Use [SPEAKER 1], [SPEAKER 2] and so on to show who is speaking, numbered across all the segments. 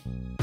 [SPEAKER 1] Welcome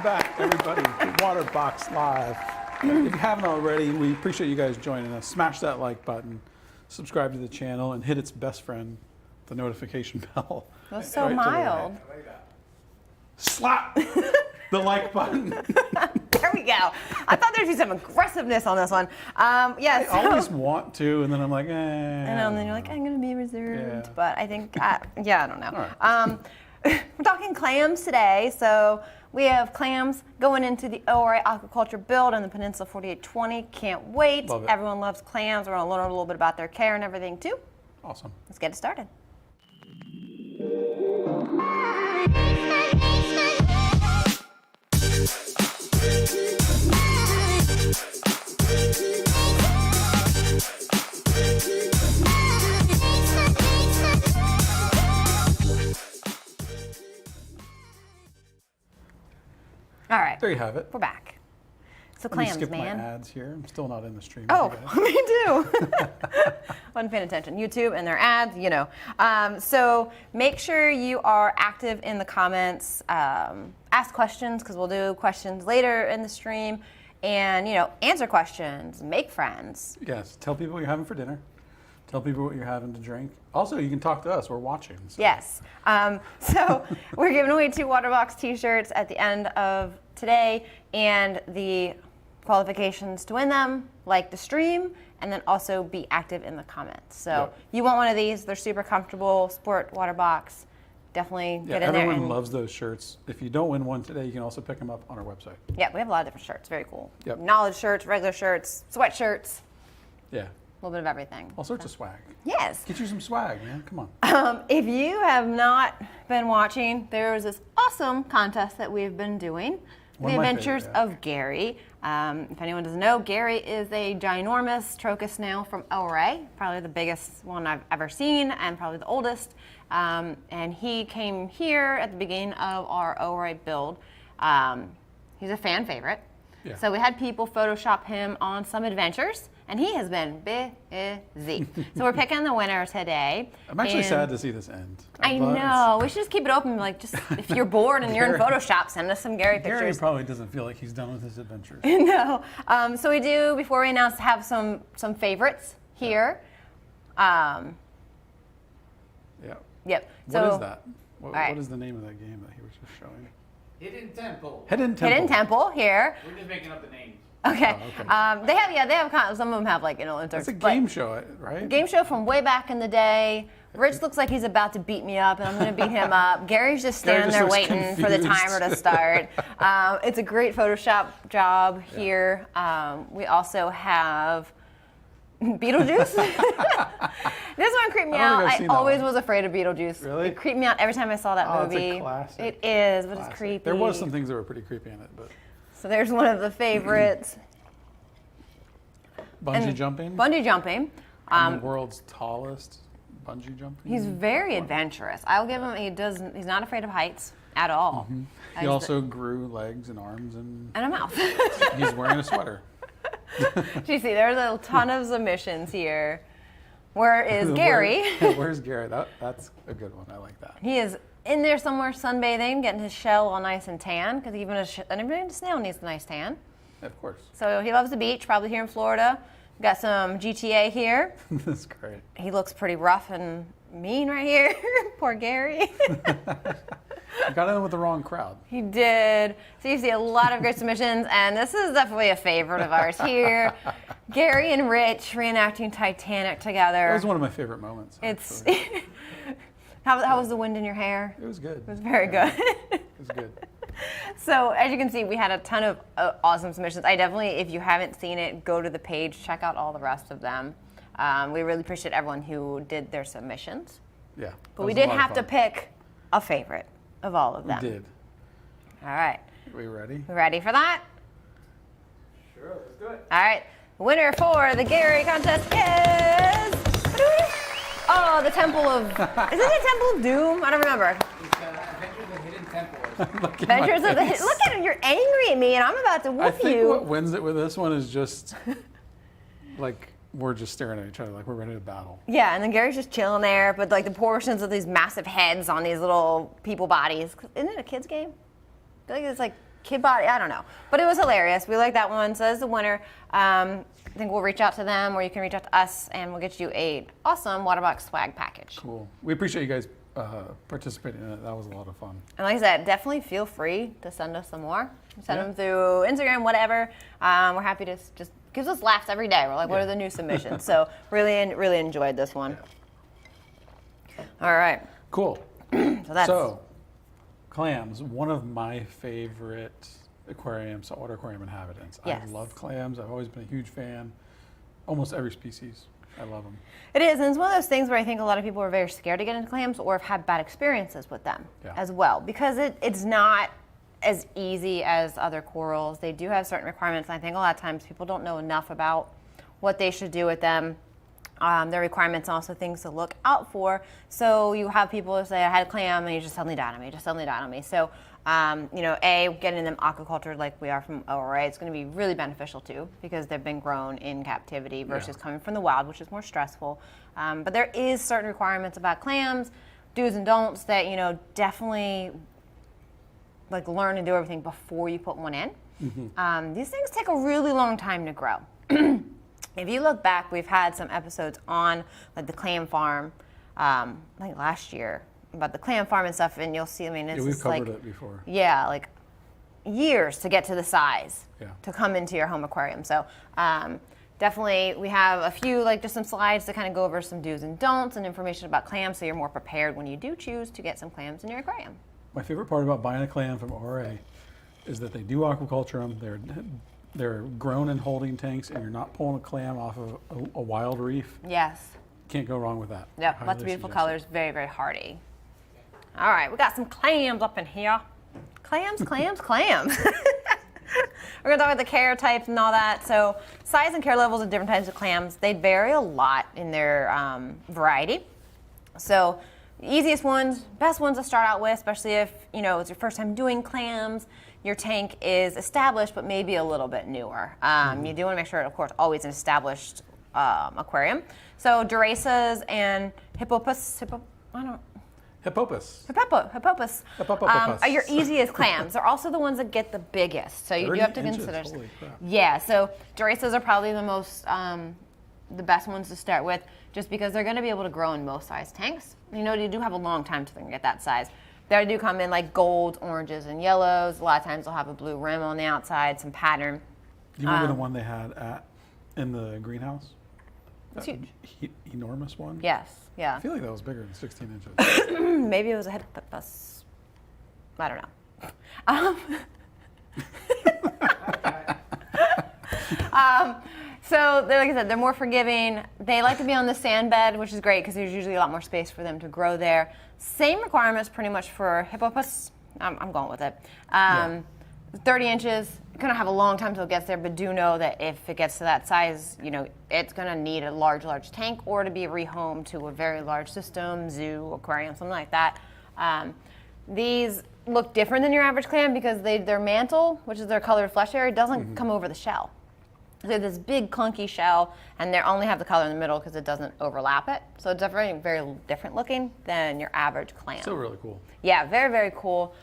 [SPEAKER 1] back, everybody, to Waterbox Live. If you haven't already, we appreciate you guys joining us. Smash that like button, subscribe to the channel, and hit its best friend, the notification bell.
[SPEAKER 2] That's so mild.
[SPEAKER 1] Slap the like button.
[SPEAKER 2] There we go. I thought there'd be some aggressiveness on this one. Yeah,
[SPEAKER 1] I always want to, and then I'm like, eh.
[SPEAKER 2] And then you're like, I'm going to be reserved.
[SPEAKER 1] Yeah.
[SPEAKER 2] But I think, yeah, I don't know.
[SPEAKER 1] All right.
[SPEAKER 2] We're talking clams today. So we have clams going into the ORA Aquaculture build in the Peninsula 4820. Can't wait.
[SPEAKER 1] Love it.
[SPEAKER 2] Everyone loves clams. We're going to learn a little bit about their care and everything too.
[SPEAKER 1] Awesome.
[SPEAKER 2] Let's get it started. All right.
[SPEAKER 1] There you have it.
[SPEAKER 2] We're back. So
[SPEAKER 1] Let me
[SPEAKER 2] clams,
[SPEAKER 1] skip
[SPEAKER 2] man.
[SPEAKER 1] my ads here. I'm still not in the stream.
[SPEAKER 2] Oh, me too. Wasn't paying attention. YouTube and their ads, you know. So make sure you are active in the comments. Ask questions, because we'll do questions later in the stream. And, you know, answer questions, make friends.
[SPEAKER 1] Yes, tell people what you're having for dinner. Tell people what you're having to drink. Also, you can talk to us. We're watching. So.
[SPEAKER 2] Yes. So we're giving away 2 Waterbox t-shirts at the end of today. And the qualifications to win them, like the stream, and then also be active in the comments. So you want one of these. They're super comfortable. Sport Waterbox. Definitely get in there.
[SPEAKER 1] Everyone loves those shirts. If you don't win one today, you can also pick them up on our website.
[SPEAKER 2] Yeah, we have a lot of different shirts. Very cool.
[SPEAKER 1] Yep.
[SPEAKER 2] Knowledge shirts, regular shirts, sweatshirts.
[SPEAKER 1] Yeah.
[SPEAKER 2] A little bit of everything.
[SPEAKER 1] All sorts of swag.
[SPEAKER 2] Yes.
[SPEAKER 1] Get you some swag, man. Come on.
[SPEAKER 2] If you have not been watching, there was this awesome contest that we've been doing.
[SPEAKER 1] One
[SPEAKER 2] The
[SPEAKER 1] of my
[SPEAKER 2] Adventures
[SPEAKER 1] favorite,
[SPEAKER 2] of Gary. If anyone doesn't know, Gary is a ginormous trochus snail from ORA, probably the biggest one I've ever seen and probably the oldest. And he came here at the beginning of our ORA build. He's a fan favorite.
[SPEAKER 1] Yeah.
[SPEAKER 2] So we had people Photoshop him on some adventures, and he has been busy. So we're picking the winner today.
[SPEAKER 1] I'm actually sad to see this end.
[SPEAKER 2] I know. We should just keep it open. Like, just if you're bored and you're in Photoshop, send us some Gary
[SPEAKER 1] Gary
[SPEAKER 2] pictures.
[SPEAKER 1] probably doesn't feel like he's done with his adventures.
[SPEAKER 2] No. So we do, before we announce, have some favorites here.
[SPEAKER 1] Yeah.
[SPEAKER 2] Yep.
[SPEAKER 1] What is that?
[SPEAKER 2] right.
[SPEAKER 1] What is the name of that game that he was just showing?
[SPEAKER 3] Hidden Temple.
[SPEAKER 1] Hidden Temple.
[SPEAKER 2] Hidden Temple here.
[SPEAKER 3] We're just making up the names.
[SPEAKER 2] Okay.
[SPEAKER 1] Oh, okay.
[SPEAKER 2] They have some of them have like, you know,
[SPEAKER 1] It's a game show, right?
[SPEAKER 2] Game show from way back in the day. Rich looks like he's about to beat me up, and I'm going to beat him up. Gary's just standing there waiting for the timer to start. It's a great Photoshop job here. We also have Beetlejuice. This one creeped me out. I always was afraid of Beetlejuice.
[SPEAKER 1] Really?
[SPEAKER 2] It creeped me out every time I saw that movie.
[SPEAKER 1] It's a classic.
[SPEAKER 2] It is, but
[SPEAKER 1] Classic.
[SPEAKER 2] it's creepy.
[SPEAKER 1] There was some things that were pretty creepy in it, but.
[SPEAKER 2] So there's one of the favorites.
[SPEAKER 1] Bungee jumping.
[SPEAKER 2] Bungee jumping.
[SPEAKER 1] The world's tallest bungee jumping.
[SPEAKER 2] He's very adventurous. I'll give him. He's not afraid of heights at all.
[SPEAKER 1] He also grew legs and arms and
[SPEAKER 2] And a mouth.
[SPEAKER 1] he's wearing a sweater.
[SPEAKER 2] Do you see? There's a ton of submissions here. Where is Gary?
[SPEAKER 1] Where's Gary? That's a good one. I like that.
[SPEAKER 2] He is in there somewhere sunbathing, getting his shell all nice and tan, because even a snail needs a nice tan.
[SPEAKER 1] Of course.
[SPEAKER 2] So he loves the beach, probably here in Florida. We've got some GTA here.
[SPEAKER 1] That's great.
[SPEAKER 2] He looks pretty rough and mean right here. Poor Gary.
[SPEAKER 1] You got in with the wrong crowd.
[SPEAKER 2] He did. So you see a lot of great submissions, and this is definitely a favorite of ours here. Gary and Rich reenacting Titanic together.
[SPEAKER 1] That was one of my favorite moments.
[SPEAKER 2] It's How was the wind in your hair?
[SPEAKER 1] It was good.
[SPEAKER 2] It was very good.
[SPEAKER 1] It was good.
[SPEAKER 2] So as you can see, we had a ton of awesome submissions. I definitely, if you haven't seen it, go to the page, check out all the rest of them. We really appreciate everyone who did their submissions.
[SPEAKER 1] Yeah.
[SPEAKER 2] But we did have to pick a favorite of all of them.
[SPEAKER 1] We did.
[SPEAKER 2] All right.
[SPEAKER 1] Are we ready?
[SPEAKER 2] Ready for that?
[SPEAKER 3] Sure, let's do it.
[SPEAKER 2] All right. Winner for the Gary contest is... Oh, the Temple of... Is it the Temple of Doom? I don't remember.
[SPEAKER 3] It's Adventures of the Hidden Temple.
[SPEAKER 2] Adventures of the... Look at him. You're angry at me, and I'm about to
[SPEAKER 1] I
[SPEAKER 2] whoop
[SPEAKER 1] think
[SPEAKER 2] you.
[SPEAKER 1] what wins it with this one is just like we're just staring at each other like we're ready to battle.
[SPEAKER 2] Yeah, and then Gary's just chilling there, but like the portions of these massive heads on these little people bodies. Isn't it a kid's game? I feel like it's like kid body. I don't know. But it was hilarious. We like that one. So that's the winner. I think we'll reach out to them, or you can reach out to us, and we'll get you a awesome Waterbox swag package.
[SPEAKER 1] Cool. We appreciate you guys participating in it. That was a lot of fun.
[SPEAKER 2] And like I said, definitely feel free to send us some more. Send
[SPEAKER 1] Yeah.
[SPEAKER 2] them through Instagram, whatever. We're happy to just gives us laughs every day. We're like, what
[SPEAKER 1] Yeah.
[SPEAKER 2] are the new submissions? So really enjoyed this one. All right.
[SPEAKER 1] Cool.
[SPEAKER 2] So that's
[SPEAKER 1] So, clams, one of my favorite aquariums, saltwater aquarium inhabitants.
[SPEAKER 2] Yes.
[SPEAKER 1] I love clams. I've always been a huge fan. Almost every species. I love them.
[SPEAKER 2] It is, and it's one of those things where I think a lot of people are very scared to get into clams or have had bad experiences with them
[SPEAKER 1] Yeah.
[SPEAKER 2] as well, because it's not as easy as other corals. They do have certain requirements, and I think a lot of times people don't know enough about what they should do with them. Their requirements and also things to look out for. So you have people who say, I had a clam and you just suddenly died on me, So, getting them aquacultured like we are from ORA, it's going to be really beneficial too, because they've been grown in captivity versus coming from the wild, which is more stressful. But there is certain requirements about clams, do's and don'ts that, definitely like learn and do everything before you put one in. Mm-hmm. These things take a really long time to grow. If you look back, we've had some episodes on like the clam farm, like last year, about the clam farm and stuff, and you'll see, it's
[SPEAKER 1] We've
[SPEAKER 2] just
[SPEAKER 1] covered
[SPEAKER 2] like,
[SPEAKER 1] it before.
[SPEAKER 2] yeah, like years to get to the size
[SPEAKER 1] Yeah.
[SPEAKER 2] to come into your home aquarium. So definitely we have a few, like just some slides to kind of go over some do's and don'ts and information about clams so you're more prepared when you do choose to get some clams in your aquarium.
[SPEAKER 1] My favorite part about buying a clam from ORA is that they do aquaculture them. They're grown in holding tanks, and you're not pulling a clam off of a wild reef.
[SPEAKER 2] Yes.
[SPEAKER 1] Can't go wrong with that.
[SPEAKER 2] Yep,
[SPEAKER 1] Highly
[SPEAKER 2] lots of beautiful
[SPEAKER 1] suggest it.
[SPEAKER 2] colors, very hardy. All right, we got some clams up in here. Clams. We're gonna talk about the care types and all that. So size and care levels of different types of clams, they vary a lot in their variety. So the easiest ones, best ones to start out with, especially if it's your first time doing clams, your tank is established but maybe a little bit newer. You do want to make sure, of course, always an established aquarium. So Derasas and Hippopus, Hippopus are your easiest clams. They're also the ones that get the biggest. So you do have to
[SPEAKER 1] 30 inches,
[SPEAKER 2] consider.
[SPEAKER 1] holy crap.
[SPEAKER 2] Yeah, so Derasas are probably the most, the best ones to start with, just because they're going to be able to grow in most size tanks. You do have a long time to get that size. They do come in like golds, oranges, and yellows. A lot of times they'll have a blue rim on the outside, some pattern.
[SPEAKER 1] Do you remember the one they had in the greenhouse?
[SPEAKER 2] It's
[SPEAKER 1] That
[SPEAKER 2] huge.
[SPEAKER 1] Enormous one?
[SPEAKER 2] Yes, yeah.
[SPEAKER 1] I feel like that was bigger than 16 inches.
[SPEAKER 2] Maybe it was a Hippopus. I don't know. So, like I said, they're more forgiving. They like to be on the sand bed, which is great because there's usually a lot more space for them to grow there. Same requirements pretty much for Hippopus. I'm going with it. 30 inches. Going to have a long time till it gets there, but do know that if it gets to that size, it's going to need a large tank or to be rehomed to a very large system, zoo, aquarium, something like that. These look different than your average clam because their mantle, which is their colored flesh area, doesn't come over the shell. They have this big clunky shell, and they only have the color in the middle because it doesn't overlap it. So it's definitely very different looking than your average clam.
[SPEAKER 1] Still really cool.
[SPEAKER 2] Yeah, very cool.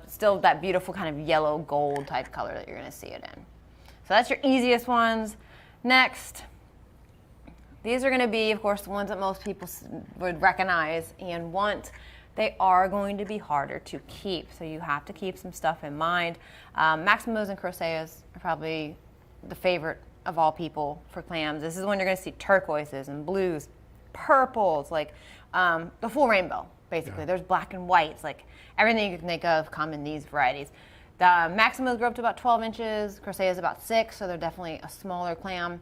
[SPEAKER 2] Still that beautiful kind of yellow gold type color that you're going to see it in. So that's your easiest ones. Next, these are going to be, of course, the ones that most people would recognize and want. They are going to be harder to keep, so you have to keep some stuff in mind. Maximus and Croceus are probably the favorite of all people for clams. This is when you're going to see turquoises and blues, purples, like the full rainbow. basically.
[SPEAKER 1] Yeah.
[SPEAKER 2] There's black and whites, like everything you can think of come in these varieties. The Maximus grow up to about 12 inches. Crocea is about 6, so they're definitely a smaller clam.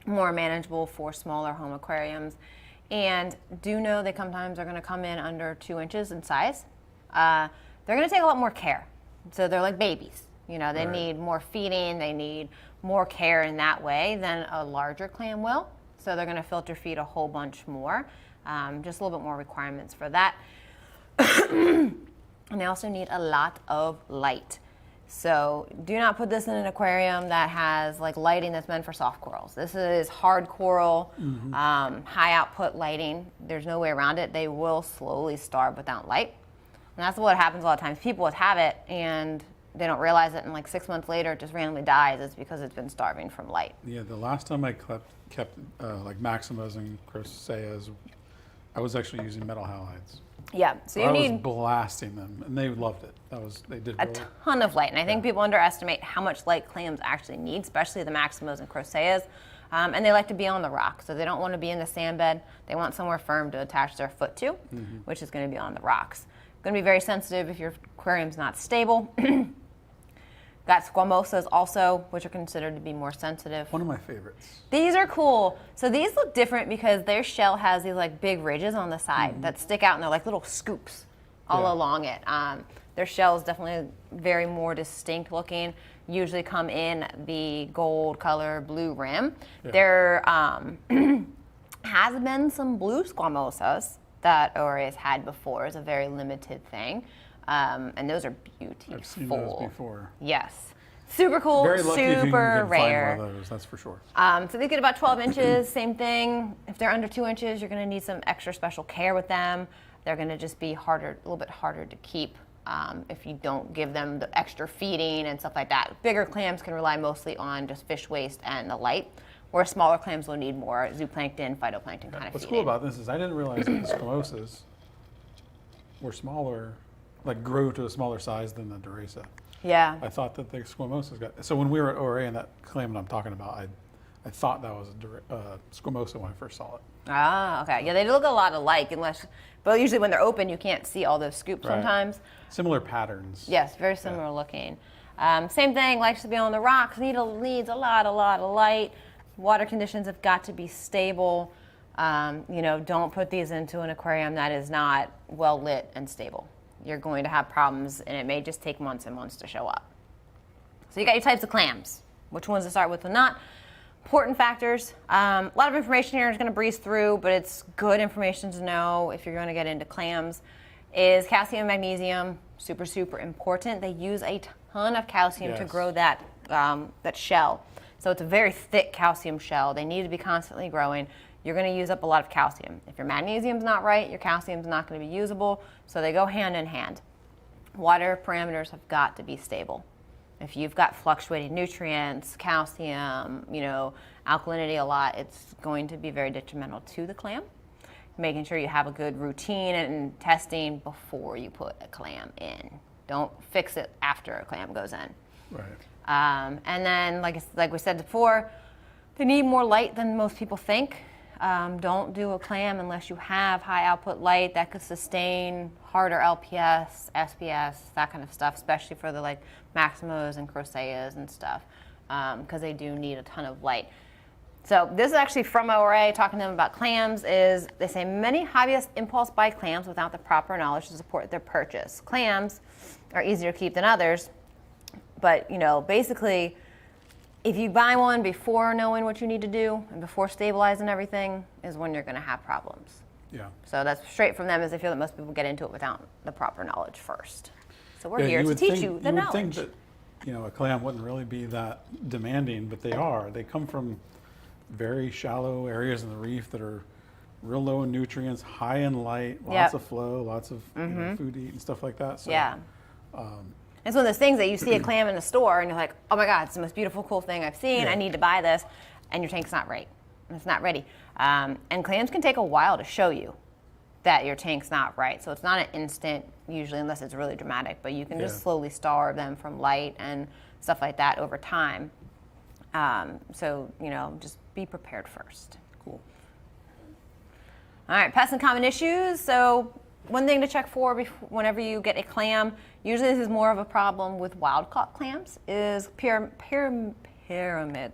[SPEAKER 2] More manageable for smaller home aquariums. And do know they sometimes are going to come in under 2 inches in size. They're going to take a lot more care. So they're like babies. You know, they need more feeding, they need more care in that way than a larger clam will. So they're going to filter feed a whole bunch more. Just a little bit more requirements for that. And they also need a lot of light. So do not put this in an aquarium that has like lighting that's meant for soft corals. This is hard coral, high output lighting. There's no way around it. They will slowly starve without light. And that's what happens a lot of times. People would have it and they don't realize it, and like 6 months later it just randomly dies. It's because it's been starving from light.
[SPEAKER 1] Yeah, the last time I kept like Maximas and Croceas, I was actually using metal halides.
[SPEAKER 2] Yeah, so you
[SPEAKER 1] I
[SPEAKER 2] need
[SPEAKER 1] was blasting them, and they loved it. They did
[SPEAKER 2] a
[SPEAKER 1] really,
[SPEAKER 2] ton of light, and I think people underestimate how much light clams actually need, especially the Maximas and Croceas. And they like to be on the rock, so they don't want to be in the sand bed. They want somewhere firm to attach their foot to, which is going to be on the rocks. Going to be very sensitive if your aquarium's not stable. Got Squamosas also, which are considered to be more sensitive.
[SPEAKER 1] one of my favorites.
[SPEAKER 2] These are cool. So these look different because their shell has these like big ridges on the side that stick out, and they're like little scoops all along it. Their shell is definitely very more distinct looking. Usually come in the gold color, blue rim.
[SPEAKER 1] Yeah.
[SPEAKER 2] There has been some blue Squamosas that ORA has had before. It's a very limited thing. And those are beautiful.
[SPEAKER 1] I've seen those before.
[SPEAKER 2] Yes. Super cool,
[SPEAKER 1] Very lucky if you
[SPEAKER 2] super
[SPEAKER 1] can
[SPEAKER 2] rare.
[SPEAKER 1] find one of those, that's for sure.
[SPEAKER 2] So they get about 12 inches, same thing. If they're under 2 inches, you're going to need some extra special care with them. They're going to just be harder, a little bit harder to keep if you don't give them the extra feeding and stuff like that. Bigger clams can rely mostly on just fish waste and the light, whereas smaller clams will need more zooplankton, phytoplankton kind of
[SPEAKER 1] What's
[SPEAKER 2] feeding.
[SPEAKER 1] cool about this is I didn't realize that the Squamosas were smaller, like grew to a smaller size than the Derasa.
[SPEAKER 2] Yeah.
[SPEAKER 1] I thought that the Squamosas got, so when we were at ORA and that clam that I'm talking about, I thought that was a Squamosa when I first saw it.
[SPEAKER 2] Ah, okay. Yeah, they look a lot alike, but usually when they're open, you can't see all those scoops
[SPEAKER 1] Right.
[SPEAKER 2] sometimes.
[SPEAKER 1] Similar patterns.
[SPEAKER 2] Yes, very similar looking. Same thing, likes to be on the rocks, needs a lot of light. Water conditions have got to be stable. Don't put these into an aquarium that is not well lit and stable. You're going to have problems, and it may just take months and months to show up. So you got your types of clams. Which ones to start with and not. Important factors. A lot of information here is going to breeze through, but it's good information to know if you're going to get into clams. Is calcium and magnesium super, super important. They use a ton of calcium to grow that shell. So it's a very thick calcium shell. They need to be constantly growing. You're going to use up a lot of calcium. If your magnesium's not right, your calcium's not going to be usable. So they go hand in hand. Water parameters have got to be stable. If you've got fluctuating nutrients, calcium, alkalinity a lot, it's going to be very detrimental to the clam. Making sure you have a good routine and testing before you put a clam in. Don't fix it after a clam goes in.
[SPEAKER 1] Right.
[SPEAKER 2] And then, like we said before, they need more light than most people think. Don't do a clam unless you have high output light that could sustain harder LPS, SPS, that kind of stuff, especially for the Maximus and Croceas and stuff, because they do need a ton of light. So this is actually from ORA, talking to them about clams, is they say many hobbyists impulse buy clams without the proper knowledge to support their purchase. Clams are easier to keep than others, but basically, if you buy one before knowing what you need to do and before stabilizing everything is when you're going to have problems.
[SPEAKER 1] Yeah.
[SPEAKER 2] So that's straight from them, as they feel that most people get into it without the proper knowledge first. So we're here to
[SPEAKER 1] would
[SPEAKER 2] teach
[SPEAKER 1] think-
[SPEAKER 2] you the
[SPEAKER 1] would
[SPEAKER 2] knowledge.
[SPEAKER 1] think that, a clam wouldn't really be that demanding, but they are. They come from very shallow areas in the reef that are real low in nutrients, high in light, lots of flow, lots of food to eat and stuff like that. So,
[SPEAKER 2] Yeah. It's one of those things that you see a clam in the store and you're like, oh my God, it's the most beautiful, cool thing I've seen.
[SPEAKER 1] Yeah.
[SPEAKER 2] I need to buy this. And your tank's not right. It's not ready. And clams can take a while to show you that your tank's not right. So it's not an instant, usually, unless it's really dramatic, but you can just slowly starve them from light and stuff like that over time. So, just be prepared first.
[SPEAKER 1] Cool.
[SPEAKER 2] All right, pests and common issues. So one thing to check for whenever you get a clam, usually this is more of a problem with wild-caught clams, is pyramid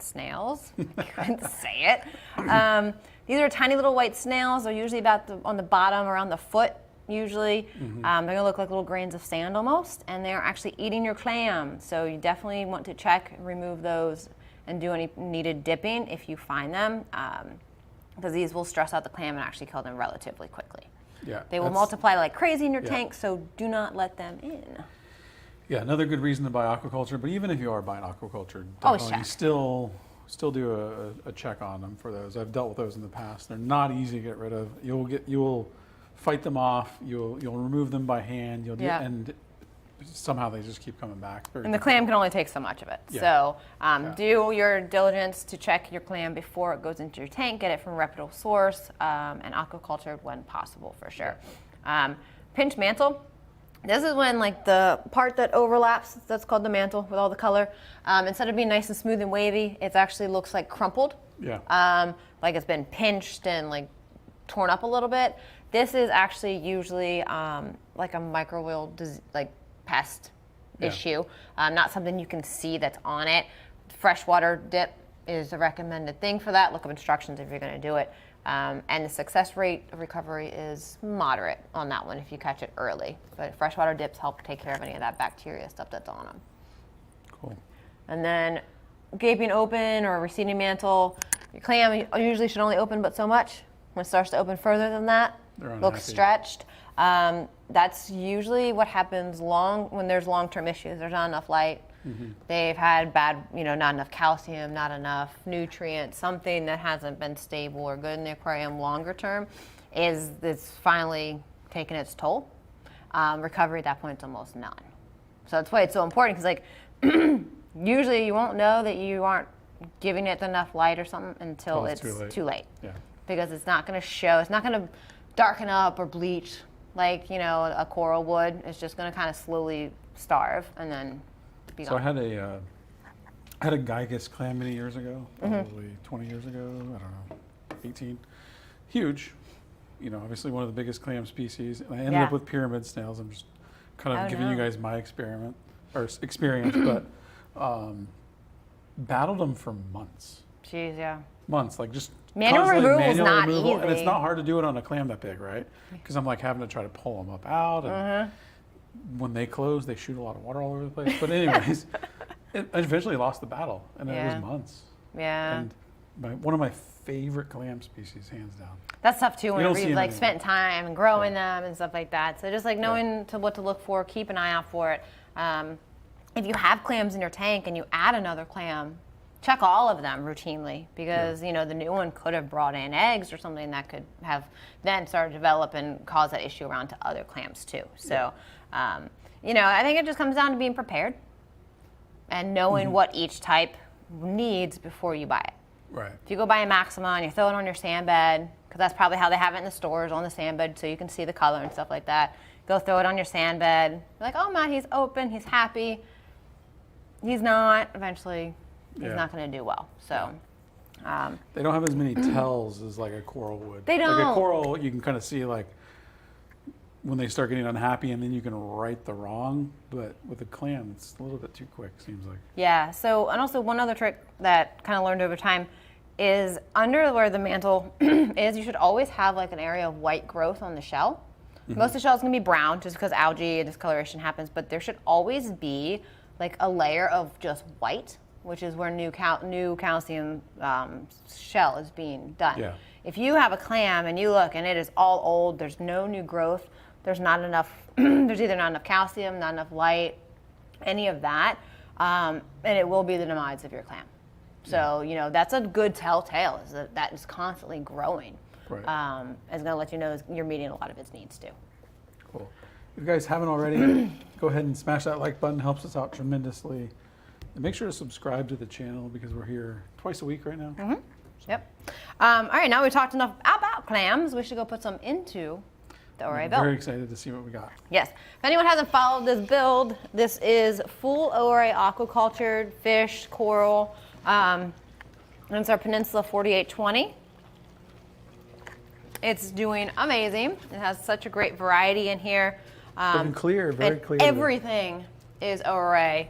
[SPEAKER 2] snails. I couldn't say it. These are tiny little white snails. They're usually about on the bottom, around the foot, usually. They're gonna look like little grains of sand almost, and they're actually eating your clam. So you definitely want to check, remove those, and do any needed dipping if you find them, because these will stress out the clam and actually kill them relatively quickly.
[SPEAKER 1] Yeah,
[SPEAKER 2] they will multiply like crazy in your tank, so do not let them in.
[SPEAKER 1] Yeah, another good reason to buy aquaculture, but even if you are buying aquaculture,
[SPEAKER 2] always
[SPEAKER 1] definitely
[SPEAKER 2] check.
[SPEAKER 1] still do a check on them for those. I've dealt with those in the past. They're not easy to get rid of. You will fight them off. You'll remove them by hand. And somehow they just keep coming back.
[SPEAKER 2] And the clam can only take so much of it.
[SPEAKER 1] Yeah.
[SPEAKER 2] So do your diligence to check your clam before it goes into your tank. Get it from a reputable source, and aquacultured when possible, for sure. Pinch mantle. This is when like the part that overlaps, that's called the mantle with all the color, instead of being nice and smooth and wavy, it actually looks like crumpled.
[SPEAKER 1] Yeah.
[SPEAKER 2] Like it's been pinched and like torn up a little bit. This is actually usually like a microbial pest issue, not something you can see that's on it. Freshwater dip is a recommended thing for that. Look up instructions if you're going to do it. And the success rate of recovery is moderate on that one if you catch it early. But freshwater dips help take care of any of that bacteria stuff that's on them.
[SPEAKER 1] Cool.
[SPEAKER 2] And then gaping open or receding mantle. Your clam usually should only open but so much. When it starts to open further than that, looks stretched. That's usually what happens when there's long-term issues. There's not enough light. They've had bad, not enough calcium, not enough nutrients, something that hasn't been stable or good in the aquarium longer term it's finally taken its toll. Recovery at that point is almost none. So that's why it's so important, because usually you won't know that you aren't giving it enough light or something until it's too late.
[SPEAKER 1] Yeah.
[SPEAKER 2] Because it's not going to show, it's not going to darken up or bleach like, a coral would. It's just going to kind of slowly starve and then be gone.
[SPEAKER 1] So I had a Gygus clam many years ago, probably 20 years ago, I don't know, 18. Huge, obviously one of the biggest clam species. And I ended up with pyramid snails. I'm just kind of giving you guys my experience, but battled them for months.
[SPEAKER 2] Jeez, yeah.
[SPEAKER 1] Months, like just
[SPEAKER 2] manual removal is not easy.
[SPEAKER 1] And it's not hard to do it on a clam that big, right? Because I'm like having to try to pull them up out. And when they close, they shoot a lot of water all over the place. But anyways, I eventually lost the battle, and it was months.
[SPEAKER 2] Yeah.
[SPEAKER 1] And one of my favorite clam species, hands down.
[SPEAKER 2] That's tough too, whenever you've
[SPEAKER 1] anymore.
[SPEAKER 2] spent time and growing them and stuff like that. So just knowing what to look for, keep an eye out for it. If you have clams in your tank and you add another clam, check all of them routinely, because the new one could have brought in eggs or something that could have then started to develop and cause that issue around to other clams too. So, I think it just comes down to being prepared and knowing what each type needs before you buy it.
[SPEAKER 1] Right.
[SPEAKER 2] If you go buy a Maxima and you throw it on your sand bed, because that's probably how they have it in the stores, on the sand bed, so you can see the color and stuff like that. Go throw it on your sand bed. You're like, oh, Matt, he's open, he's happy. He's not. Eventually, he's not going to do well. So
[SPEAKER 1] they don't have as many tells as like a coral would.
[SPEAKER 2] They don't.
[SPEAKER 1] Like a coral, you can kind of see when they start getting unhappy, and then you can right the wrong. But with a clam, it's a little bit too quick, seems like.
[SPEAKER 2] Yeah. So, and also one other trick that kind of learned over time is under where the mantle is, you should always have an area of white growth on the shell. Most of the shell is going to be brown just because algae and discoloration happens, but there should always be a layer of just white, which is where new calcium shell is being done.
[SPEAKER 1] Yeah.
[SPEAKER 2] If you have a clam and you look and it is all old, there's no new growth, there's not enough, there's either not enough calcium, not enough light, any of that, and it will be the demise of your clam. So, that's a good telltale, is that is constantly growing.
[SPEAKER 1] Right.
[SPEAKER 2] It's going to let you know you're meeting a lot of its needs too.
[SPEAKER 1] Cool. If you guys haven't already, go ahead and smash that like button. Helps us out tremendously. And make sure to subscribe to the channel, because we're here twice a week right now.
[SPEAKER 2] So. Yep. All right, now we talked enough about clams. We should go put some into the ORA build.
[SPEAKER 1] Very excited to see what we got.
[SPEAKER 2] Yes. If anyone hasn't followed this build, this is full ORA aquacultured fish, coral. And it's our Peninsula 4820. It's doing amazing. It has such a great variety in here.
[SPEAKER 1] Looking clear, very
[SPEAKER 2] and
[SPEAKER 1] clear.
[SPEAKER 2] Everything is ORA.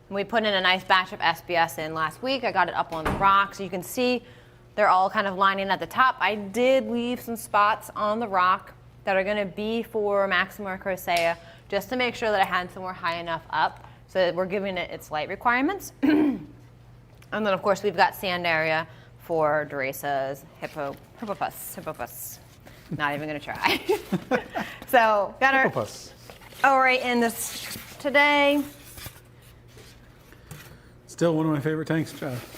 [SPEAKER 2] We put in a nice batch of SBS in last week. I got it up on the rock, so you can see they're all kind of lining at the top. I did leave some spots on the rock that are gonna be for Maximus Croceus, just to make sure that I had somewhere high enough up so that we're giving it its light requirements. And then of course we've got sand area for Derasa's Hippopus. Not even gonna try. So got our
[SPEAKER 1] Hippopus.
[SPEAKER 2] ORA in this today.
[SPEAKER 1] Still one of my favorite tanks, Jeff.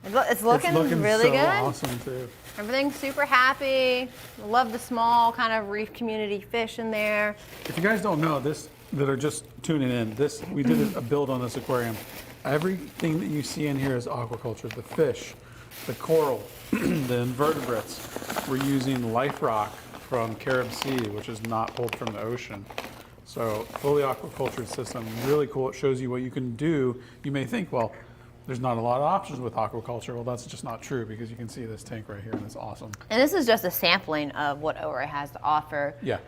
[SPEAKER 2] It's looking really
[SPEAKER 1] so
[SPEAKER 2] good.
[SPEAKER 1] Awesome too.
[SPEAKER 2] Everything's super happy. Love the small kind of reef community fish in there.
[SPEAKER 1] If you guys don't know this, that are just tuning in, we did a build on this aquarium. Everything that you see in here is aquaculture. The fish, the coral, the invertebrates. We're using life rock from Carib Sea, which is not pulled from the ocean. So fully aquacultured system, really cool. It shows you what you can do. You may think, well, there's not a lot of options with aquaculture. Well, that's just not true, because you can see this tank right here, and it's awesome.
[SPEAKER 2] And this is just a sampling of what ORA has to offer.
[SPEAKER 1] Yeah.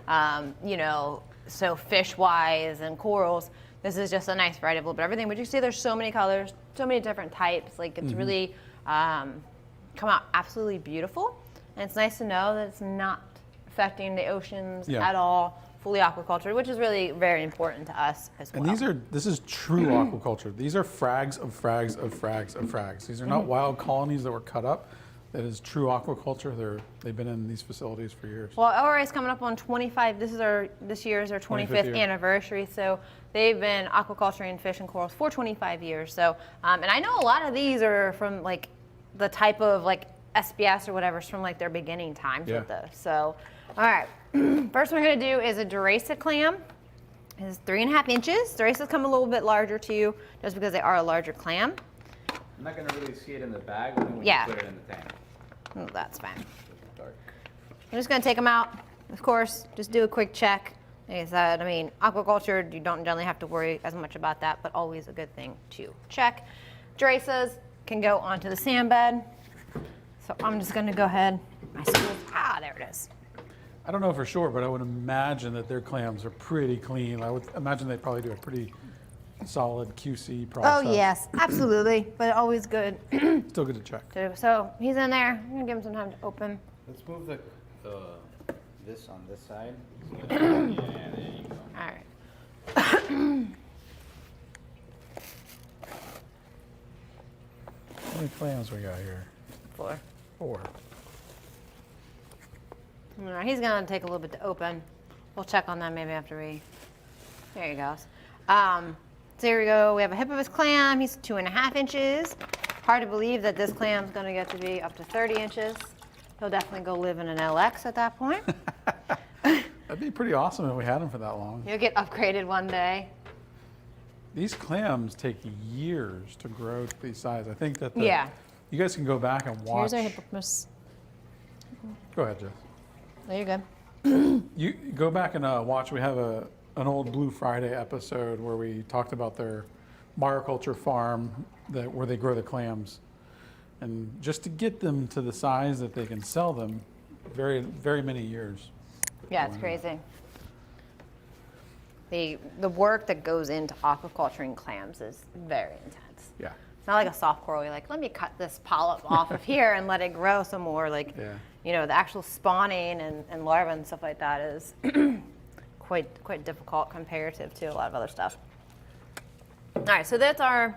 [SPEAKER 2] You know, so fish-wise and corals, this is just a nice variety of a little bit of everything. But you see there's so many colors, so many different types. Like, it's really come out absolutely beautiful. And it's nice to know that it's not affecting the oceans at all. Fully aquaculture, which is really very important to us as well.
[SPEAKER 1] And this is true aquaculture. These are frags of frags of frags of frags. These are not wild colonies that were cut up. That is true aquaculture. They've been in these facilities for years.
[SPEAKER 2] Well, ORA is coming up on 25. This year is their 25th anniversary. So they've been aquaculturing fish and corals for 25 years. So, and I know a lot of these are from like the type of like SBS or whatever is from like their beginning times with this. So, all right. First one we're going to do is a Derasa clam. It's 3.5 inches. Derasas come a little bit larger too, just because they are a larger clam.
[SPEAKER 3] I'm not going to really see it in the bag when you put it in the tank.
[SPEAKER 2] Oh, that's fine.
[SPEAKER 3] Dark.
[SPEAKER 2] I'm just going to take them out. Of course, just do a quick check. Like I said, I mean, aquaculture, you don't generally have to worry as much about that, but always a good thing to check. Derasas can go onto the sand bed. So I'm just going to go ahead. There it is.
[SPEAKER 1] I don't know for sure, but I would imagine that their clams are pretty clean. I would imagine they probably do a pretty solid QC process.
[SPEAKER 2] Oh yes, absolutely, but always good.
[SPEAKER 1] Still good to check.
[SPEAKER 2] So he's in there. I'm gonna give him some time to open.
[SPEAKER 4] Let's move the this on this side. Yeah, there you go.
[SPEAKER 2] All right.
[SPEAKER 1] How many clams we got here?
[SPEAKER 2] 4.
[SPEAKER 1] 4.
[SPEAKER 2] All right, he's gonna take a little bit to open. We'll check on that maybe after there he goes. So here we go. We have a Hippopus clam. He's 2.5 inches. Hard to believe that this clam's gonna get to be up to 30 inches. He'll definitely go live in an LX at that point.
[SPEAKER 1] That'd be pretty awesome if we had them for that long.
[SPEAKER 2] He'll get upgraded one day.
[SPEAKER 1] These clams take years to grow to these size. I think that you guys can go back and watch.
[SPEAKER 2] Here's our Hippopus.
[SPEAKER 1] Go ahead, Jess.
[SPEAKER 2] There you go.
[SPEAKER 1] You go back and watch. We have an old Blue Friday episode where we talked about their mariculture farm where they grow the clams, and just to get them to the size that they can sell them, very, very many years.
[SPEAKER 2] Yeah, it's crazy. The work that goes into aquaculturing clams is very intense.
[SPEAKER 1] Yeah.
[SPEAKER 2] It's not like a soft coral. You're like, let me cut this polyp off of here and let it grow some more. Like, you know, the actual spawning and larvae and stuff like that is quite difficult comparative to a lot of other stuff. All right, so that's our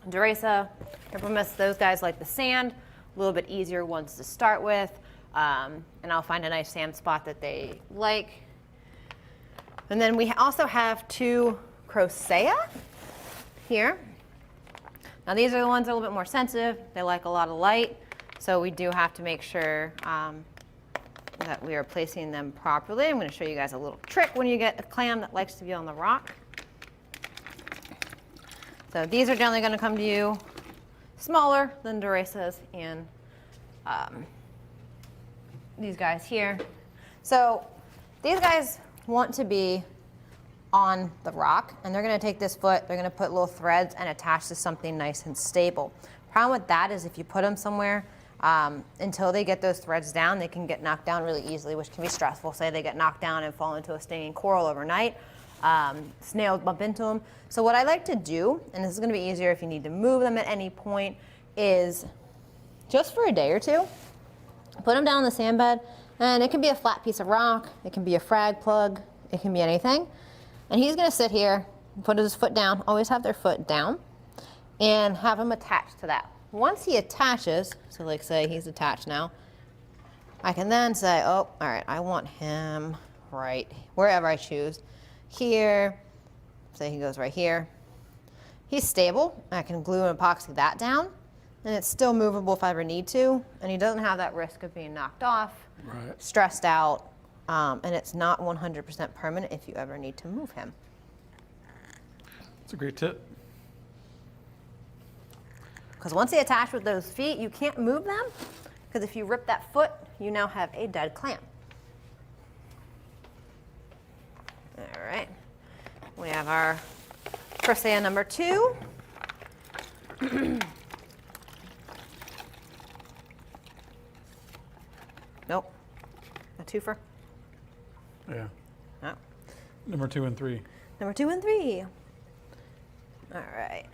[SPEAKER 2] Derasa, Hippopus. Those guys like the sand, a little bit easier ones to start with. And I'll find a nice sand spot that they like. And then we also have 2 Crocea here. Now these are the ones that are a little bit more sensitive. They like a lot of light. So we do have to make sure that we are placing them properly. I'm going to show you guys a little trick when you get a clam that likes to be on the rock. So these are generally going to come to you smaller than Derasas and these guys here. So these guys want to be on the rock, and they're going to take this foot, they're going to put little threads and attach to something nice and stable. Problem with that is if you put them somewhere Until they get those threads down, they can get knocked down really easily, which can be stressful. Say they get knocked down and fall into a stinging coral overnight. Snails bump into them. So what I like to do, and this is going to be easier if you need to move them at any point, is just for a day or two, put them down on the sand bed, and it can be a flat piece of rock, it can be a frag plug, it can be anything. And he's going to sit here, put his foot down, always have their foot down, and have him attached to that. Once he attaches, so like say he's attached now, I can then say, oh, all right, I want him right wherever I choose. Here, say he goes right here. He's stable. I can glue and epoxy that down, and it's still movable if I ever need to, and he doesn't have that risk of being knocked off, stressed out, and it's not 100% permanent if you ever need to move him.
[SPEAKER 1] That's a great tip.
[SPEAKER 2] Because once they attach with those feet, you can't move them, because if you rip that foot, you now have a dead clam. All right, we have our Crocea number 2. Nope, a twofer.
[SPEAKER 1] Yeah.
[SPEAKER 2] No.
[SPEAKER 1] Number 2 and 3.
[SPEAKER 2] Number 2 and 3. All right.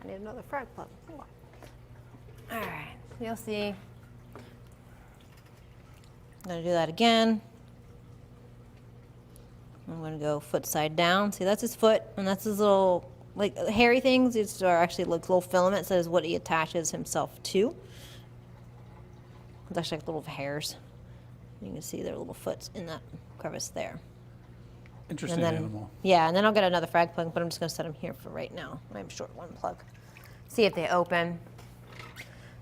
[SPEAKER 2] I need another frag plug. All right, you'll see. I'm gonna do that again. I'm gonna go foot side down. See, that's his foot, and that's his little, like, hairy things. These are actually like little filaments. That is what he attaches himself to. It's actually like little hairs. You can see their little foots in that crevice there.
[SPEAKER 1] Interesting animal.
[SPEAKER 2] Yeah, and then I'll get another frag plug, but I'm just gonna set them here for right now. I'm short one plug. See if they open.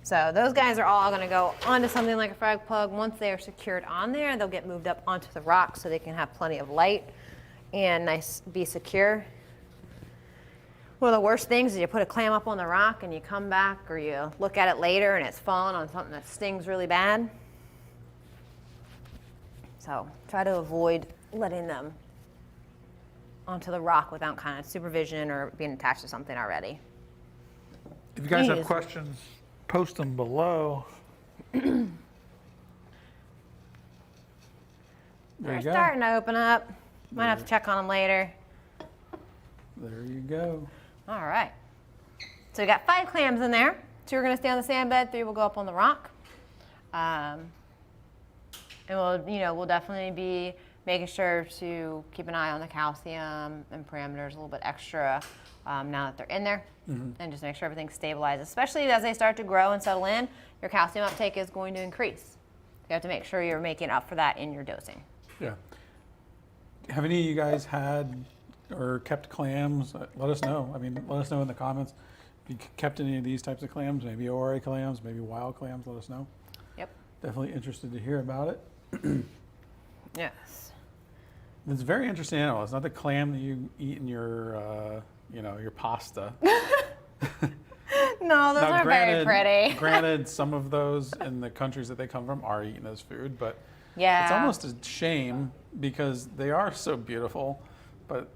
[SPEAKER 2] So those guys are all gonna go onto something like a frag plug. Once they are secured on there, they'll get moved up onto the rock so they can have plenty of light and be secure. One of the worst things is you put a clam up on the rock and you come back or you look at it later and it's fallen on something that stings really bad. So try to avoid letting them onto the rock without kind of supervision or being attached to something already.
[SPEAKER 1] If you guys have questions, post them below.
[SPEAKER 2] They're starting to open up. Might have to check on them later.
[SPEAKER 1] There you go.
[SPEAKER 2] All right. So we got 5 clams in there. 2 are going to stay on the sand bed. 3 will go up on the rock. And we'll definitely be making sure to keep an eye on the calcium and parameters a little bit extra now that they're in there, and just make sure everything's stabilized. Especially as they start to grow and settle in, your calcium uptake is going to increase. You have to make sure you're making up for that in your dosing.
[SPEAKER 1] Yeah. Have any of you guys had or kept clams? Let us know. I mean, let us know in the comments if you kept any of these types of clams, maybe ORA clams, maybe wild clams. Let us know.
[SPEAKER 2] Yep.
[SPEAKER 1] Definitely interested to hear about it.
[SPEAKER 2] Yes.
[SPEAKER 1] It's a very interesting animal. It's not the clam that you eat in your, your pasta.
[SPEAKER 2] No, those aren't very pretty.
[SPEAKER 1] Granted, some of those in the countries that they come from are eaten as food, but
[SPEAKER 2] yeah,
[SPEAKER 1] it's almost a shame because they are so beautiful, but,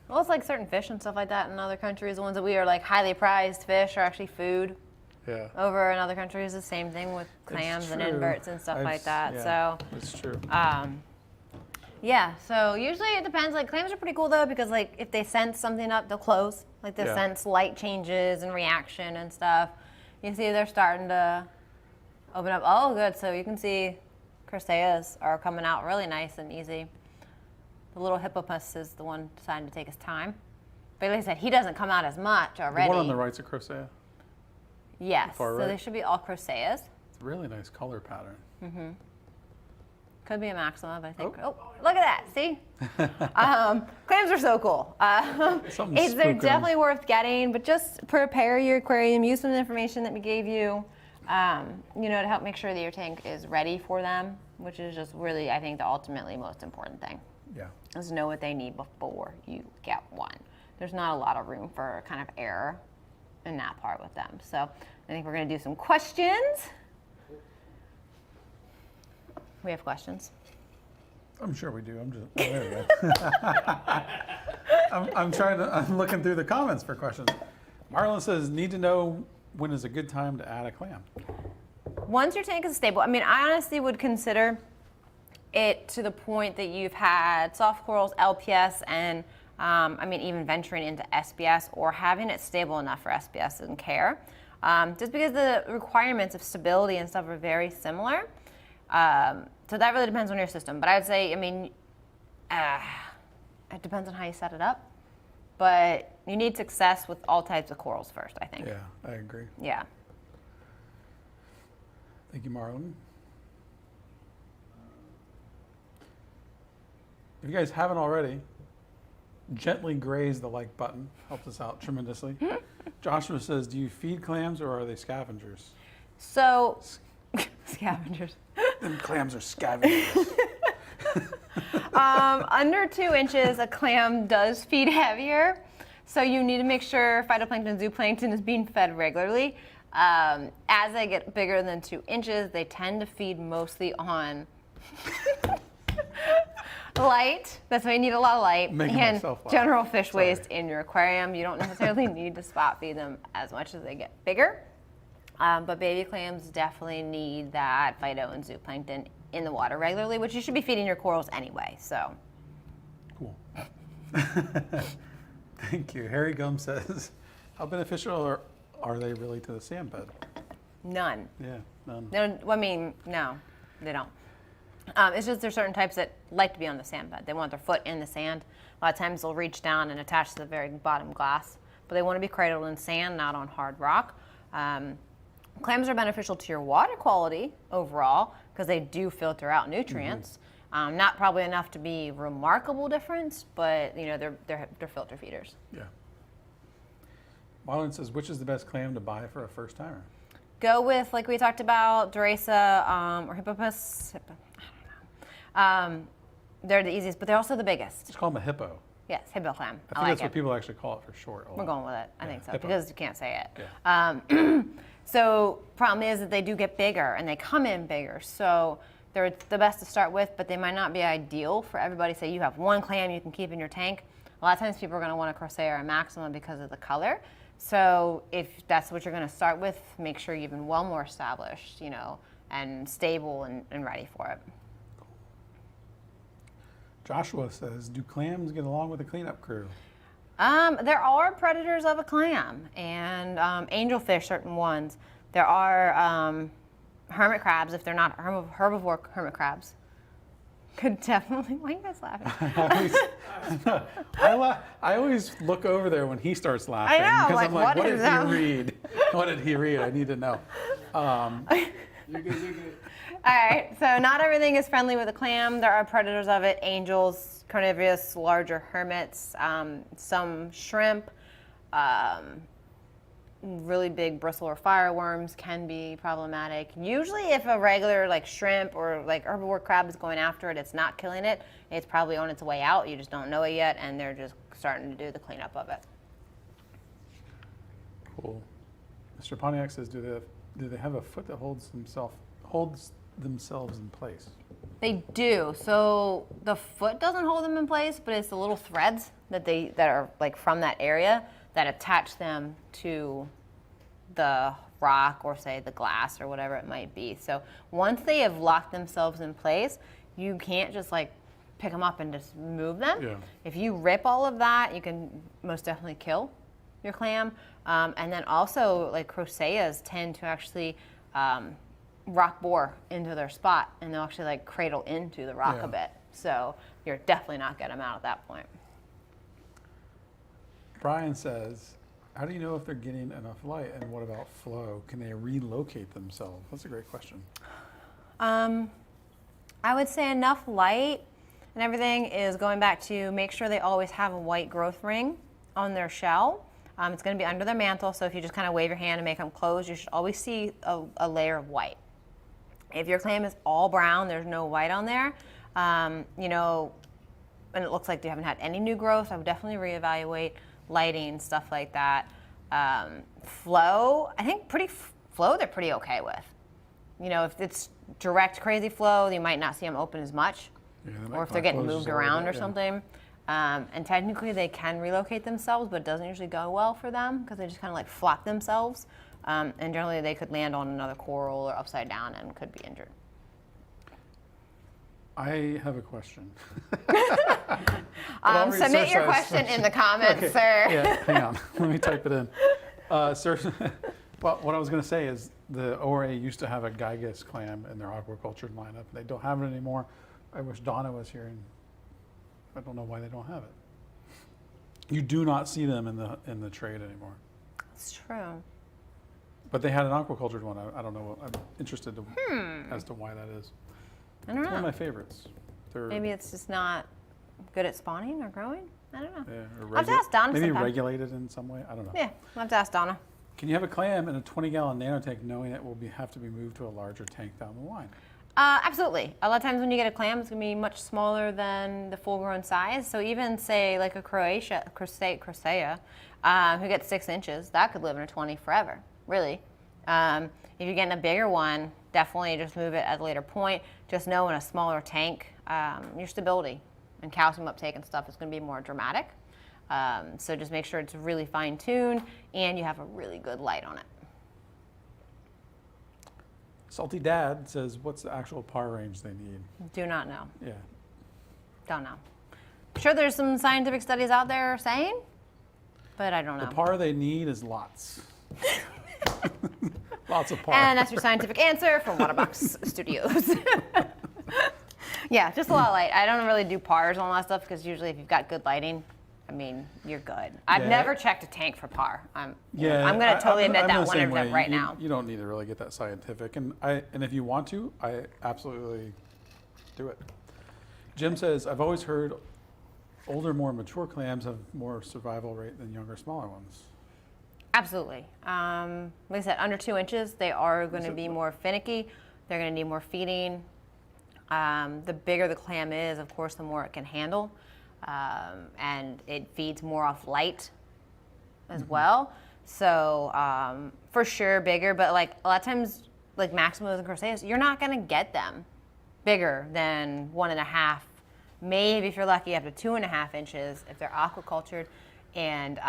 [SPEAKER 2] Well, it's like certain fish and stuff like that in other countries. The ones that we are like highly prized fish are actually food.
[SPEAKER 1] Yeah.
[SPEAKER 2] Over in other countries, the same thing with clams and inverts and stuff like that.
[SPEAKER 1] Yeah,
[SPEAKER 2] so
[SPEAKER 1] it's true.
[SPEAKER 2] Yeah, so usually it depends. Like clams are pretty cool though because like if they sense something up, they'll close. Like they sense light changes and reaction and stuff. You see they're starting to open up. Oh, good. So you can see Croceas are coming out really nice and easy. The little Hippopus is the one deciding to take his time. But like I said, he doesn't come out as much already.
[SPEAKER 1] The one on the right's a Crocea.
[SPEAKER 2] Yes,
[SPEAKER 1] Far
[SPEAKER 2] so
[SPEAKER 1] right.
[SPEAKER 2] they should be all Croceas.
[SPEAKER 1] It's a really nice color pattern.
[SPEAKER 2] Mm-hmm. Could be a Maxima, but I think, oh look at that, see? Clams are so cool. They're definitely worth getting, but just prepare your aquarium, use some of the information that we gave you, to help make sure that your tank is ready for them, which is just really, I think, the ultimately most important thing.
[SPEAKER 1] Yeah.
[SPEAKER 2] Is know what they need before you get one. There's not a lot of room for kind of error in that part with them. So I think we're going to do some questions. We have questions.
[SPEAKER 1] I'm sure we do. There we go. I'm looking through the comments for questions. Marlon says, need to know when is a good time to add a clam?
[SPEAKER 2] Once your tank is stable, I mean, I honestly would consider it to the point that you've had soft corals, LPS, and I mean, even venturing into SBS or having it stable enough for SBS and care. Just because the requirements of stability and stuff are very similar. So that really depends on your system. But I would say, I mean, it depends on how you set it up. But you need success with all types of corals first, I think.
[SPEAKER 1] Yeah, I agree.
[SPEAKER 2] Yeah.
[SPEAKER 1] Thank you, Marlon. If you guys haven't already, gently graze the like button. Helps us out tremendously. Joshua says, do you feed clams or are they scavengers?
[SPEAKER 2] So, scavengers.
[SPEAKER 1] Them clams are scavengers.
[SPEAKER 2] Under 2 inches, a clam does feed heavier. So you need to make sure phytoplankton, zooplankton is being fed regularly. As they get bigger than 2 inches, they tend to feed mostly on light. That's why you need a lot of light. And general fish waste in your aquarium. You don't necessarily need to spot feed them as much as they get bigger. But baby clams definitely need that phyto and zooplankton in the water regularly, which you should be feeding your corals anyway. So.
[SPEAKER 1] Cool. Thank you. Harry Gum says, how beneficial are they really to the sand bed?
[SPEAKER 2] None.
[SPEAKER 1] Yeah, none.
[SPEAKER 2] No, I mean, no, they don't. It's just there's certain types that like to be on the sand bed. They want their foot in the sand. A lot of times they'll reach down and attach to the very bottom glass, but they want to be cradled in sand, not on hard rock. Clams are beneficial to your water quality overall because they do filter out nutrients. Not probably enough to be remarkable difference, but you know they're filter feeders. Yeah.
[SPEAKER 1] Marlon says, which is the best clam to buy for a first timer?
[SPEAKER 2] Go with, like we talked about, Derasa or Hippopus. I don't know. They're the easiest, but they're also the biggest.
[SPEAKER 1] Let's call them a hippo.
[SPEAKER 2] Yes, hippo clam.
[SPEAKER 1] I think that's what people actually call it for short.
[SPEAKER 2] We're going with it. I think so,
[SPEAKER 1] hippo.
[SPEAKER 2] because you can't say it.
[SPEAKER 1] Yeah.
[SPEAKER 2] So problem is that they do get bigger and they come in bigger. So they're the best to start with, but they might not be ideal for everybody. Say you have one clam you can keep in your tank. A lot of times people are going to want a Crocea or a Maxima because of the color. So if that's what you're going to start with, make sure you've been well more established, you know, and stable and ready for it.
[SPEAKER 1] Joshua says, do clams get along with the cleanup crew?
[SPEAKER 2] There are predators of a clam, and angelfish, certain ones. There are hermit crabs, if they're not herbivore hermit crabs. Could definitely. Why are you guys laughing?
[SPEAKER 1] I always look over there when he starts laughing.
[SPEAKER 2] I know,
[SPEAKER 1] because
[SPEAKER 2] like,
[SPEAKER 1] I'm like,
[SPEAKER 2] what
[SPEAKER 1] did
[SPEAKER 2] is
[SPEAKER 1] he
[SPEAKER 2] that?
[SPEAKER 1] read? What did he read? I need to know.
[SPEAKER 3] You're good.
[SPEAKER 2] All right, so not everything is friendly with a clam. There are predators of it, angels, carnivorous, larger hermits, some shrimp, really big bristle or fireworms can be problematic. Usually if a regular like shrimp or like herbivore crab is going after it, it's not killing it. It's probably on its way out. You just don't know it yet, and they're just starting to do the cleanup of it.
[SPEAKER 1] Cool. Mr. Pontiac says, do they have a foot that holds themselves in place?
[SPEAKER 2] They do. So the foot doesn't hold them in place, but it's the little threads that are like from that area that attach them to the rock or say the glass or whatever it might be. So once they have locked themselves in place, you can't just like pick them up and just move them.
[SPEAKER 1] Yeah.
[SPEAKER 2] If you rip all of that, you can most definitely kill your clam. And then also like Croceas tend to actually rock bore into their spot, and they'll actually like cradle into the rock a bit. So you're definitely not getting them out at that point.
[SPEAKER 1] Brian says, how do you know if they're getting enough light, and what about flow? Can they relocate themselves? That's a great question.
[SPEAKER 2] I would say enough light and everything is going back to make sure they always have a white growth ring on their shell. It's going to be under their mantle, so if you just kind of wave your hand and make them close, you should always see a layer of white. If your clam is all brown, there's no white on there, you know, and it looks like they haven't had any new growth, I would definitely reevaluate lighting, stuff like that. Flow, I think flow they're pretty okay with. You know, if it's direct crazy flow, you might not see them open as much, or if they're getting moved around or something. And technically they can relocate themselves, but it doesn't usually go well for them because they just kind of like flop themselves. And generally they could land on another coral or upside down and could be injured.
[SPEAKER 1] I have a question.
[SPEAKER 2] Submit your question in the comments,
[SPEAKER 1] Okay.
[SPEAKER 2] sir.
[SPEAKER 1] Yeah, hang on. Let me type it in. Sir, well, what I was going to say is the ORA used to have a Gygus clam in their aquaculture lineup. They don't have it anymore. I wish Donna was here, and I don't know why they don't have it. You do not see them in the trade anymore.
[SPEAKER 2] It's true.
[SPEAKER 1] But they had an aquacultured one. I don't know. I'm interested as to why that is.
[SPEAKER 2] I don't
[SPEAKER 1] It's one of
[SPEAKER 2] know.
[SPEAKER 1] my favorites.
[SPEAKER 2] Maybe it's just not good at spawning or growing. I don't know.
[SPEAKER 1] Yeah,
[SPEAKER 2] I'll have to ask Donna
[SPEAKER 1] maybe
[SPEAKER 2] sometime.
[SPEAKER 1] regulated in some way. I don't know.
[SPEAKER 2] Yeah, I'll have to ask Donna.
[SPEAKER 1] Can you have a clam in a 20-gallon nano tank knowing it will have to be moved to a larger tank down the line?
[SPEAKER 2] Absolutely. A lot of times when you get a clam, it's going to be much smaller than the full-grown size. So even, say, like a Crocea, who gets 6 inches, that could live in a 20 forever, really. If you're getting a bigger one, definitely just move it at a later point. Just know in a smaller tank, your stability and calcium uptake and stuff is going to be more dramatic. So just make sure it's really fine-tuned and you have a really good light on it.
[SPEAKER 1] Salty Dad says, what's the actual par range they need?
[SPEAKER 2] Do not know.
[SPEAKER 1] Yeah.
[SPEAKER 2] Don't know. Sure, there's some scientific studies out there saying, but I don't know.
[SPEAKER 1] The par they need is lots. Lots of par.
[SPEAKER 2] And that's your scientific answer from Waterbox Studios. Yeah, just a lot of light. I don't really do pars on a lot of stuff because usually if you've got good lighting, I mean, you're good. I've
[SPEAKER 1] Yeah.
[SPEAKER 2] never checked a tank for par. I'm going
[SPEAKER 1] I-
[SPEAKER 2] to totally admit
[SPEAKER 1] I'm
[SPEAKER 2] that
[SPEAKER 1] the same
[SPEAKER 2] 100%
[SPEAKER 1] way.
[SPEAKER 2] right
[SPEAKER 1] You-
[SPEAKER 2] now.
[SPEAKER 1] You don't need to really get that scientific. And if you want to, I absolutely do it. Jim says, I've always heard older, more mature clams have more survival rate than younger, smaller ones.
[SPEAKER 2] Absolutely. Like I said, under 2 inches, they are going to be more finicky. They're going to need more feeding. The bigger the clam is, of course, the more it can handle. And it feeds more off light as well. So for sure bigger, but like a lot of times, like Maximus and Croceus, you're not going to get them bigger than 1.5. Maybe if you're lucky, up to 2.5 inches if they're aquacultured. And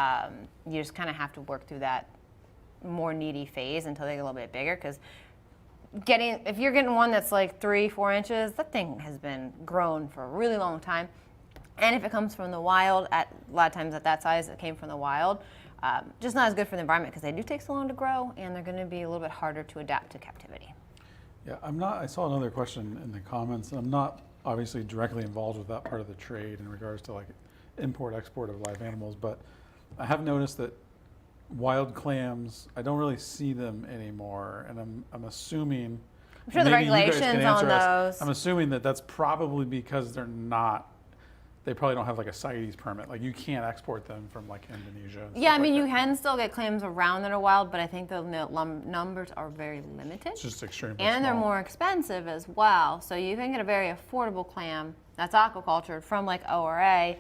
[SPEAKER 2] you just kind of have to work through that more needy phase until they get a little bit bigger. Because if you're getting one that's like 3-4 inches, that thing has been grown for a really long time. And if it comes from the wild, a lot of times at that size, it came from the wild, just not as good for the environment because they do take so long to grow and they're going to be a little bit harder to adapt to captivity.
[SPEAKER 1] Yeah, I saw another question in the comments. I'm not obviously directly involved with that part of the trade in regards to like import, export of live animals, but I have noticed that wild clams, I don't really see them anymore. And I'm assuming,
[SPEAKER 2] I'm sure the
[SPEAKER 1] maybe you guys can
[SPEAKER 2] regulations on
[SPEAKER 1] answer us,
[SPEAKER 2] those.
[SPEAKER 1] I'm assuming that that's probably because they probably don't have like a CITES permit. Like you can't export them from like Indonesia. and
[SPEAKER 2] Yeah, I
[SPEAKER 1] stuff
[SPEAKER 2] mean,
[SPEAKER 1] like
[SPEAKER 2] you
[SPEAKER 1] that.
[SPEAKER 2] can still get clams around that are wild, but I think the numbers are very limited.
[SPEAKER 1] It's just extremely
[SPEAKER 2] And they're
[SPEAKER 1] small.
[SPEAKER 2] more expensive as well. So you can get a very affordable clam that's aquacultured from like ORA,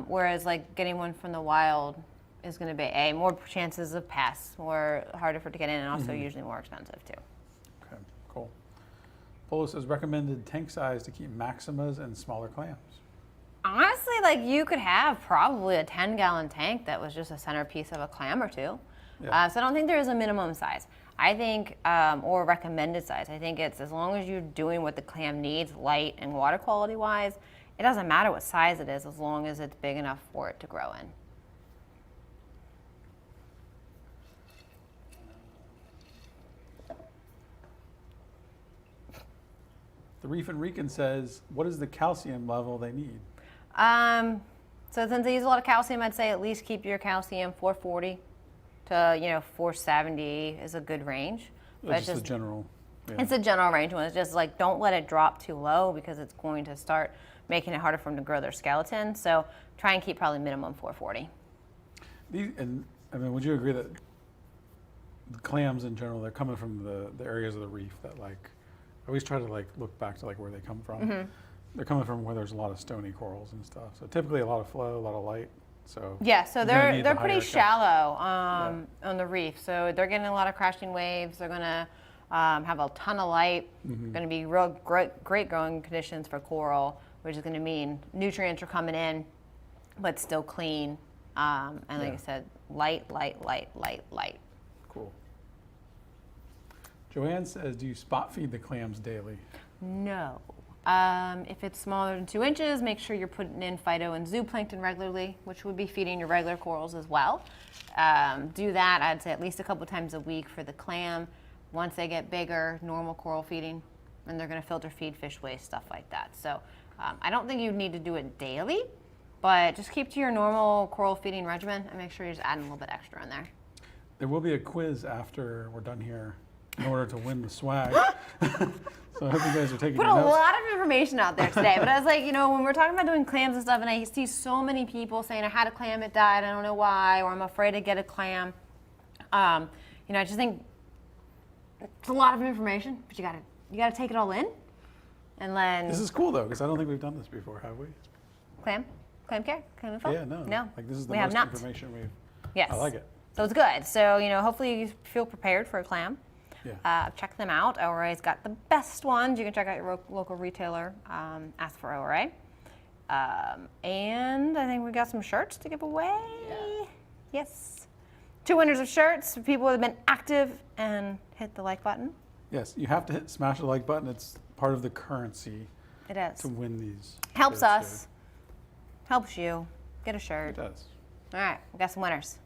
[SPEAKER 2] whereas like getting one from the wild is going to be more chances of pests, more harder for it to get in, and also usually more expensive too.
[SPEAKER 1] Okay, cool. Polo says recommended tank size to keep Maximas and smaller clams.
[SPEAKER 2] Honestly, like you could have probably a 10-gallon tank that was just a centerpiece of a clam or two.
[SPEAKER 1] Yeah.
[SPEAKER 2] So I don't think there is a minimum size. I think, or recommended size. I think it's as long as you're doing what the clam needs, light and water quality wise, it doesn't matter what size it is as long as it's big enough for it to grow in.
[SPEAKER 1] The Reef and Rican says, what is the calcium level they need?
[SPEAKER 2] So since they use a lot of calcium, I'd say at least keep your calcium 440 to 470 is a good range. But
[SPEAKER 1] Just the general. Yeah.
[SPEAKER 2] It's a general range one. It's just like don't let it drop too low because it's going to start making it harder for them to grow their skeleton. So try and keep probably minimum 440.
[SPEAKER 1] Would you agree that the clams in general, they're coming from the areas of the reef that like, I always try to like look back to like where they come from.
[SPEAKER 2] Mm-hmm.
[SPEAKER 1] They're coming from where there's a lot of stony corals and stuff. So typically a lot of flow, a lot of light. So
[SPEAKER 2] Yeah, so
[SPEAKER 1] you're gonna need
[SPEAKER 2] they're
[SPEAKER 1] the
[SPEAKER 2] pretty
[SPEAKER 1] higher
[SPEAKER 2] shallow on the reef. So they're getting a lot of crashing waves. They're gonna have a ton of light. Going to be real great growing conditions for coral, which is going to mean nutrients are coming in, but still clean. And like I said, light.
[SPEAKER 1] Cool. Joanne says, do you spot feed the clams daily?
[SPEAKER 2] No. If it's smaller than 2 inches, make sure you're putting in phyto and zooplankton regularly, which would be feeding your regular corals as well. Do that, I'd say at least a couple times a week for the clam. Once they get bigger, normal coral feeding, and they're going to filter feed, fish waste, stuff like that. So I don't think you need to do it daily, but just keep to your normal coral feeding regimen and make sure you're just adding a little bit extra in there.
[SPEAKER 1] There will be a quiz after we're done here in order to win the swag. So I hope you guys are taking
[SPEAKER 2] Put
[SPEAKER 1] your
[SPEAKER 2] a
[SPEAKER 1] notes.
[SPEAKER 2] lot of information out there today, but I was like, you know, when we're talking about doing clams and stuff, and I see so many people saying, I had a clam, it died, I don't know why, or I'm afraid to get a clam. You know, I just think it's a lot of information, but you gotta take it all in, and then
[SPEAKER 1] This is cool though, because I don't think we've done this before, have we?
[SPEAKER 2] clam care, clam info.
[SPEAKER 1] Yeah, no.
[SPEAKER 2] no.
[SPEAKER 1] Like this is the
[SPEAKER 2] we have
[SPEAKER 1] most
[SPEAKER 2] not.
[SPEAKER 1] information we've.
[SPEAKER 2] Yes.
[SPEAKER 1] I like it.
[SPEAKER 2] So it's good. So you know, hopefully you feel prepared for a clam.
[SPEAKER 1] Yeah.
[SPEAKER 2] Check them out. ORA's got the best ones. You can check out your local retailer. Ask for ORA. And I think we got some shirts to give away.
[SPEAKER 4] Yeah.
[SPEAKER 2] Yes. 2 winners of shirts for people who have been active and hit the like button.
[SPEAKER 1] Yes, you have to smash the like button. It's part of the currency
[SPEAKER 2] It is.
[SPEAKER 1] to win these.
[SPEAKER 2] Helps
[SPEAKER 1] shirts,
[SPEAKER 2] us. Helps you. Get a shirt.
[SPEAKER 1] It does.
[SPEAKER 2] All right. We got some winners.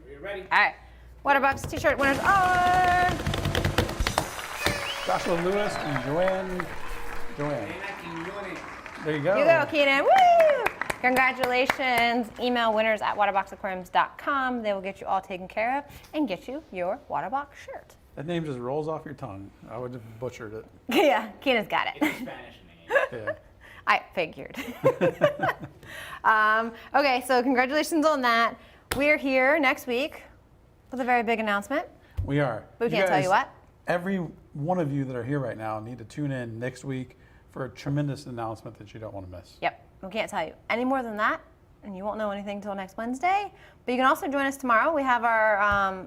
[SPEAKER 3] Are you ready?
[SPEAKER 2] All right. Waterbox t-shirt winners are
[SPEAKER 1] Joshua Lewis and Joanne. There you go.
[SPEAKER 2] You go, Keenan. Woo! Congratulations. Email winners at waterboxaquariums.com. They will get you all taken care of and get you your Waterbox shirt.
[SPEAKER 1] That name just rolls off your tongue. I would have butchered it.
[SPEAKER 2] Yeah, Keenan's got it.
[SPEAKER 3] It's a Spanish name.
[SPEAKER 1] Yeah.
[SPEAKER 2] I figured. Okay, so congratulations on that. We're here next week with a very big announcement.
[SPEAKER 1] We are.
[SPEAKER 2] But we can't tell you what.
[SPEAKER 1] Every one of you that are here right now need to tune in next week for a tremendous announcement that you don't want to miss.
[SPEAKER 2] Yep, we can't tell you any more than that, and you won't know anything until next Wednesday. But you can also join us tomorrow. We have our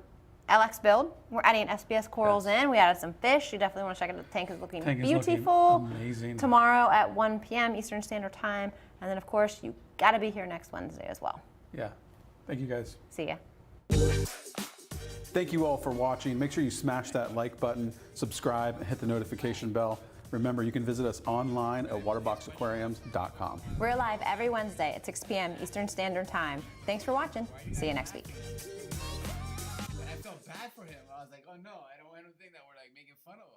[SPEAKER 2] LX build. We're adding SBS corals in. We added some fish. You definitely want to check it out. The tank is looking
[SPEAKER 1] Tank is looking
[SPEAKER 2] beautiful.
[SPEAKER 1] amazing.
[SPEAKER 2] Tomorrow at 1 p.m. Eastern Standard Time. And then, of course, you got to be here next Wednesday as well.
[SPEAKER 1] Yeah. Thank you guys.
[SPEAKER 2] See ya.
[SPEAKER 1] Thank you all for watching. Make sure you smash that like button, subscribe, and hit the notification bell. Remember, you can visit us online at waterboxaquariums.com.
[SPEAKER 2] We're live every Wednesday at 6 p.m. Eastern Standard Time. Thanks for watching. See you next week.
[SPEAKER 5] I felt bad for him. I was like, oh no, I don't want him to think that we're like making fun of him.